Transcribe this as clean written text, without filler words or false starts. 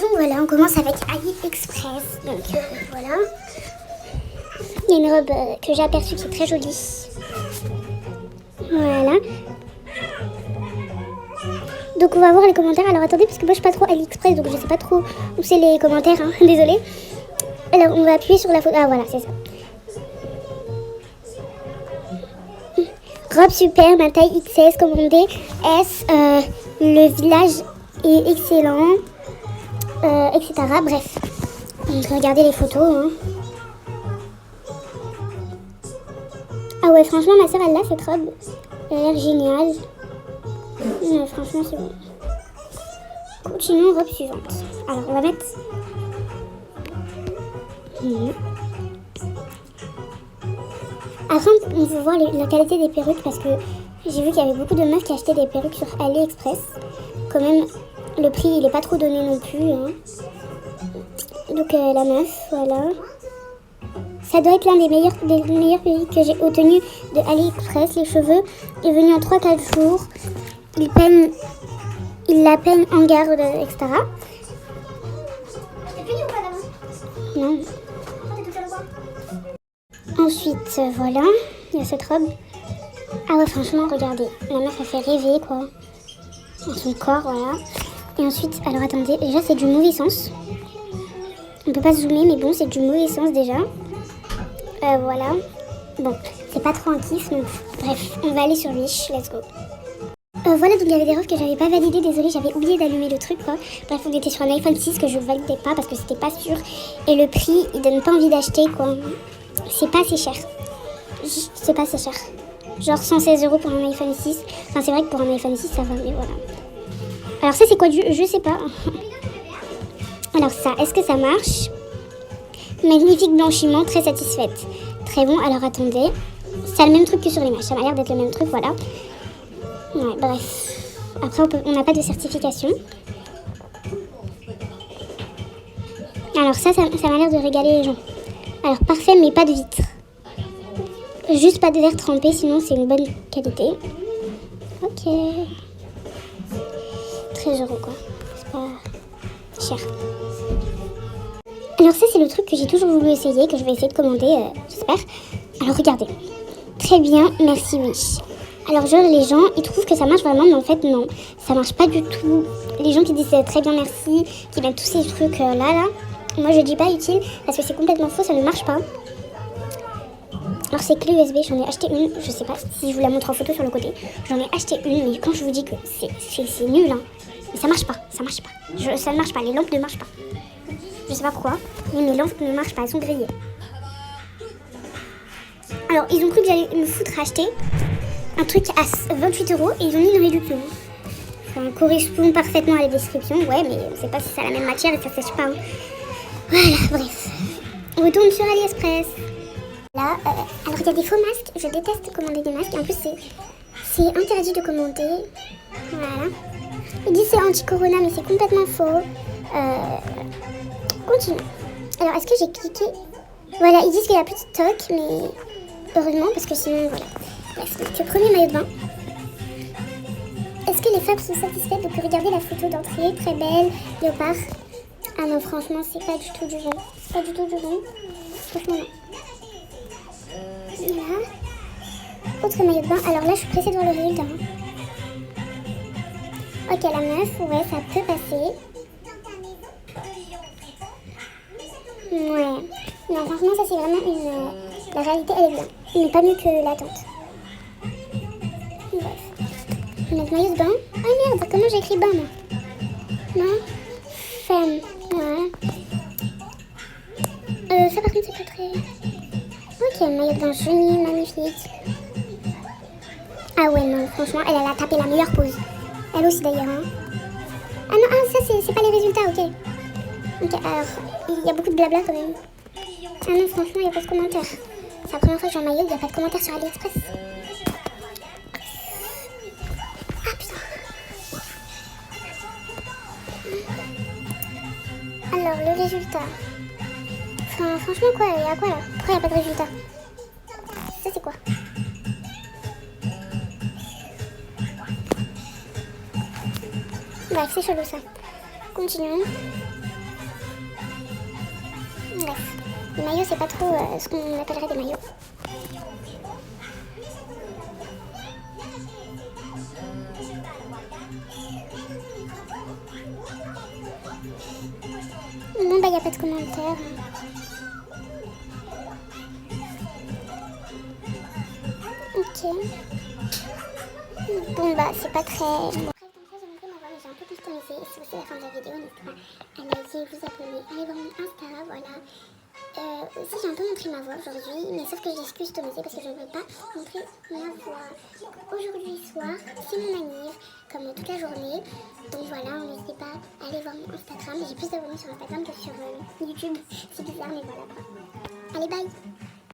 Donc voilà, on commence avec AliExpress. Donc voilà. Il y a une robe que j'ai aperçue qui est très jolie. Voilà. Donc on va voir les commentaires. Alors attendez, parce que moi je suis pas trop AliExpress, donc je sais pas trop où c'est les commentaires, hein. Désolée. Alors on va appuyer sur la photo. Ah voilà, c'est ça. Robe super, ma taille XS, commandée S, le village est excellent, etc. Bref, donc regardez les photos. Hein. Ah ouais, franchement, ma soeur, elle a cette robe. Elle a l'air géniale. Ouais, franchement, c'est bon. Continuons, robe suivante. Alors, on va mettre... Après, on peut voir la qualité des perruques parce que j'ai vu qu'il y avait beaucoup de meufs qui achetaient des perruques sur AliExpress. Quand même, le prix, il est pas trop donné non plus. Hein. Donc, la meuf, voilà. Ça doit être l'un des meilleurs perruques que j'ai obtenu de AliExpress. Les cheveux est venu en 3-4 jours. Il la peigne en garde, etc. C'est fini ou pas là-bas? Non. Ensuite, voilà, il y a cette robe. Ah ouais, franchement, regardez, la meuf a fait rêver, quoi. Dans son corps, voilà. Et ensuite, alors attendez, déjà c'est du mauvais sens. On peut pas zoomer, mais bon, c'est du mauvais sens déjà. Voilà. Bon, c'est pas trop un kiff, donc bref, on va aller sur Wish, let's go. Voilà, donc il y avait des offres que j'avais pas validées, désolée, j'avais oublié d'allumer le truc, quoi. Bref, on était sur un iPhone 6 que je validais pas parce que c'était pas sûr. Et le prix, il donne pas envie d'acheter, quoi. C'est pas assez cher. C'est pas assez cher. Genre 116 € pour un iPhone 6. Enfin, c'est vrai que pour un iPhone 6, ça va, mais voilà. Alors ça, c'est quoi du... Je sais pas. Alors ça, est-ce que ça marche? Magnifique blanchiment, très satisfaite. Très bon, alors attendez. C'est le même truc que sur l'image. Ça m'a l'air d'être le même truc, voilà. Ouais, bref. Après, on n'a pas de certification. Alors ça m'a l'air de régaler les gens. Alors parfait, mais pas de vitre. Juste pas de verre trempé, sinon c'est une bonne qualité. Ok. 13 € quoi. C'est pas cher. Alors ça c'est le truc que j'ai toujours voulu essayer, que je vais essayer de commander, j'espère. Alors regardez. Très bien, merci Wish. Alors genre les gens, ils trouvent que ça marche vraiment, mais en fait non. Ça marche pas du tout. Les gens qui disent très bien merci, qui mettent tous ces trucs là. Moi je dis pas utile, parce que c'est complètement faux, ça ne marche pas. Alors c'est clé USB, j'en ai acheté une, je sais pas si je vous la montre en photo sur le côté. J'en ai acheté une, mais quand je vous dis que c'est nul, hein. Mais ça marche pas, ça marche pas. Ça ne marche pas, les lampes ne marchent pas. Je sais pas pourquoi, mais mes lampes ne marchent pas, elles sont grillées. Alors ils ont cru que j'allais me foutre acheter un truc à 28 € et ils ont mis une réduction. Ça correspond parfaitement à la description, ouais, mais on sait pas si c'est la même matière et ça sèche pas. Hein. Voilà, bref. On retourne sur AliExpress. Là, alors il y a des faux masques, je déteste commander des masques, et en plus c'est interdit de commander, voilà. Il dit c'est anti-corona, mais c'est complètement faux. Continue. Alors est-ce que j'ai cliqué? Voilà, ils disent qu'il n'y a plus de stock, mais heureusement, parce que sinon, voilà. Bref, donc le premier maillot de bain. Est-ce que les femmes sont satisfaites? Donc regardez la photo d'entrée, très belle, léopard. Ah non, franchement, c'est pas du tout du rond. Pas du tout du rond. Franchement, non. Voilà. Autre maillot de bain. Alors là, je suis pressée de voir le résultat. Ok, la meuf, ouais, ça peut passer. Ouais. Non, franchement, ça, c'est vraiment une... La réalité, elle est bien. Mais pas mieux que l'attente. Bref. Notre maillot de bain. Ah merde, comment j'ai écrit bain, moi? Non. Femme. Ouais. Ça, par contre, c'est pas très... Ok, maillot de bain joli, magnifique. Ah ouais, non, franchement, elle a tapé la meilleure pose. Elle aussi d'ailleurs. Hein. Ah non, ah, ça c'est pas les résultats, ok. Ok, alors, il y a beaucoup de blabla quand même. Ah non, franchement, il n'y a pas de commentaires. C'est la première fois que j'ai un maillot, il n'y a pas de commentaires sur AliExpress. Ah putain. Alors, le résultat. Enfin, franchement, quoi, il y a quoi là? Pourquoi il n'y a pas de résultat? Ça, c'est quoi? Bref, c'est chelou ça. Continuons. Bref, les maillots, c'est pas trop ce qu'on appellerait des maillots. Non, bah, y a pas de commentaires. Ok. Bon, bah, c'est pas très... Bon. Après, comme ça, j'ai montré ma voix, mais j'ai un peu customisé. Et c'est aussi la fin de la vidéo, n'hésitez pas à liker, vous abonner, allez voir mon Insta, voilà. Aussi, j'ai un peu montré ma voix aujourd'hui, mais sauf que je l'ai customisé parce que je ne veux pas montrer ma voix. Aujourd'hui soir, c'est mon anniv, comme toute la journée. Donc voilà, n'hésitez pas à aller voir mon Instagram. J'ai plus d'abonnés sur Instagram que sur YouTube. C'est bizarre, mais voilà quoi. Allez, bye!